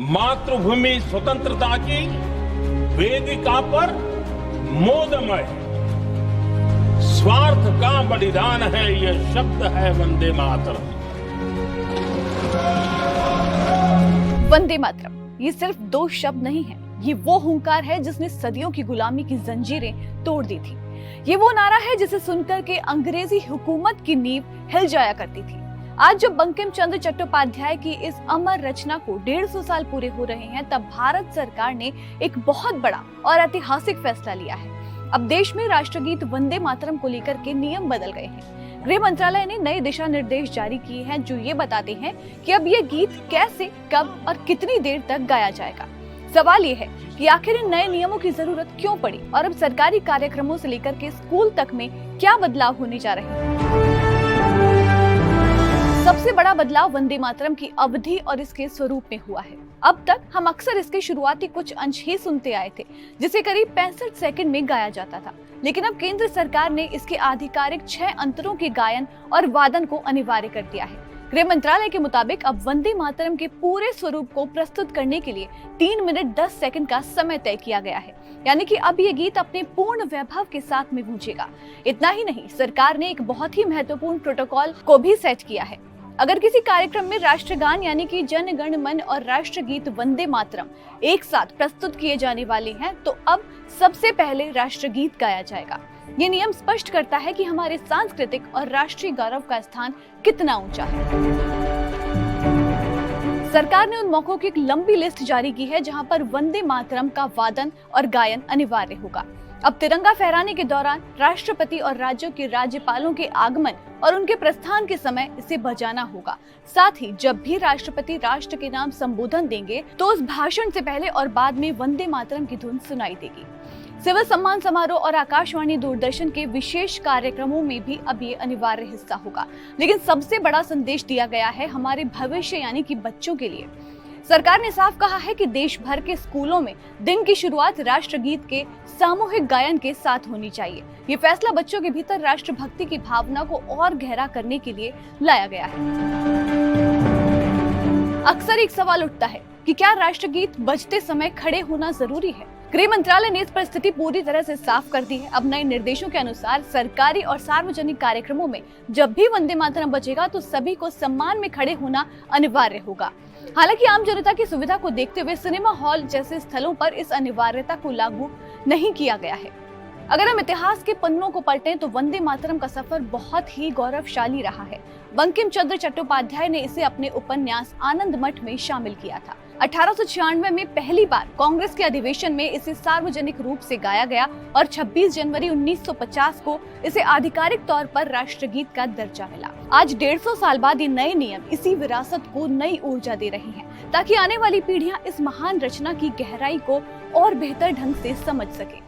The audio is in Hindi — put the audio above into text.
मातृभूमि स्वतंत्रता की वेदिका पर मोदमय स्वार्थ का बलिदान है, यह शब्द है वंदे मातरम। वंदे मातरम ये सिर्फ दो शब्द नहीं है, ये वो हुंकार है जिसने सदियों की गुलामी की जंजीरें तोड़ दी थी। ये वो नारा है जिसे सुनकर के अंग्रेजी हुकूमत की नींव हिल जाया करती थी। आज जब बंकिम चंद्र चट्टोपाध्याय की इस अमर रचना को 150 साल पूरे हो रहे हैं, तब भारत सरकार ने एक बहुत बड़ा और ऐतिहासिक फैसला लिया है। अब देश में राष्ट्रगीत वंदे मातरम को लेकर के नियम बदल गए हैं। गृह मंत्रालय ने नए दिशा निर्देश जारी किए हैं जो ये बताते हैं कि अब ये गीत कैसे, कब और कितनी देर तक गाया जाएगा। सवाल ये है कि आखिर इन नए नियमों की जरूरत क्यों पड़ी और अब सरकारी कार्यक्रमों से लेकर के स्कूल तक में क्या बदलाव होने जा रहे हैं। सबसे बड़ा बदलाव वंदे मातरम की अवधि और इसके स्वरूप में हुआ है। अब तक हम अक्सर इसके शुरुआती कुछ अंश ही सुनते आए थे, जिसे करीब 65 सेकंड में गाया जाता था, लेकिन अब केंद्र सरकार ने इसके आधिकारिक 6 अंतरों के गायन और वादन को अनिवार्य कर दिया है। गृह मंत्रालय के मुताबिक अब वंदे मातरम के पूरे स्वरूप को प्रस्तुत करने के लिए 3 मिनट 10 सेकंड का समय तय किया गया है, यानी कि अब ये गीत अपने पूर्ण वैभव के साथ में गूंजेगा। इतना ही नहीं, सरकार ने एक बहुत ही महत्वपूर्ण प्रोटोकॉल को भी सेट किया है। अगर किसी कार्यक्रम में राष्ट्रगान यानी कि जन गण मन और राष्ट्रगीत वंदे मातरम एक साथ प्रस्तुत किए जाने वाले हैं, तो अब सबसे पहले राष्ट्रगीत गाया जाएगा। ये नियम स्पष्ट करता है कि हमारे सांस्कृतिक और राष्ट्रीय गौरव का स्थान कितना ऊंचा है। सरकार ने उन मौकों की एक लंबी लिस्ट जारी की है जहां पर वंदे मातरम का वादन और गायन अनिवार्य होगा। अब तिरंगा फहराने के दौरान राष्ट्रपति और राज्यों के राज्यपालों के आगमन और उनके प्रस्थान के समय इसे बजाना होगा। साथ ही जब भी राष्ट्रपति राष्ट्र के नाम संबोधन देंगे तो उस भाषण से पहले और बाद में वंदे मातरम की धुन सुनाई देगी। सिविल सम्मान समारोह और आकाशवाणी दूरदर्शन के विशेष कार्यक्रमों में भी अब ये अनिवार्य हिस्सा होगा। लेकिन सबसे बड़ा संदेश दिया गया है हमारे भविष्य यानी कि बच्चों के लिए। सरकार ने साफ कहा है कि देश भर के स्कूलों में दिन की शुरुआत राष्ट्रगीत के सामूहिक गायन के साथ होनी चाहिए। ये फैसला बच्चों के भीतर राष्ट्रभक्ति की भावना को और गहरा करने के लिए लाया गया है। अक्सर एक सवाल उठता है कि क्या राष्ट्रगीत बजते समय खड़े होना जरूरी है। गृह मंत्रालय ने इस पर स्थिति पूरी तरह से साफ कर दी है। अब नए निर्देशों के अनुसार सरकारी और सार्वजनिक कार्यक्रमों में जब भी वंदे मातरम बजेगा तो सभी को सम्मान में खड़े होना अनिवार्य होगा। हालांकि आम जनता की सुविधा को देखते हुए सिनेमा हॉल जैसे स्थलों पर इस अनिवार्यता को लागू नहीं किया गया है। अगर हम इतिहास के पन्नों को पलटें तो वंदे मातरम का सफर बहुत ही गौरवशाली रहा है। बंकिम चंद्र चट्टोपाध्याय ने इसे अपने उपन्यास आनंद मठ में शामिल किया था। 1896 में पहली बार कांग्रेस के अधिवेशन में इसे सार्वजनिक रूप से गाया गया और 26 जनवरी 1950 को इसे आधिकारिक तौर पर राष्ट्रगीत का दर्जा मिला। आज 150 साल बाद ये नए नियम इसी विरासत को नई ऊर्जा दे रहे हैं, ताकि आने वाली पीढ़ियां इस महान रचना की गहराई को और बेहतर ढंग से समझ सके।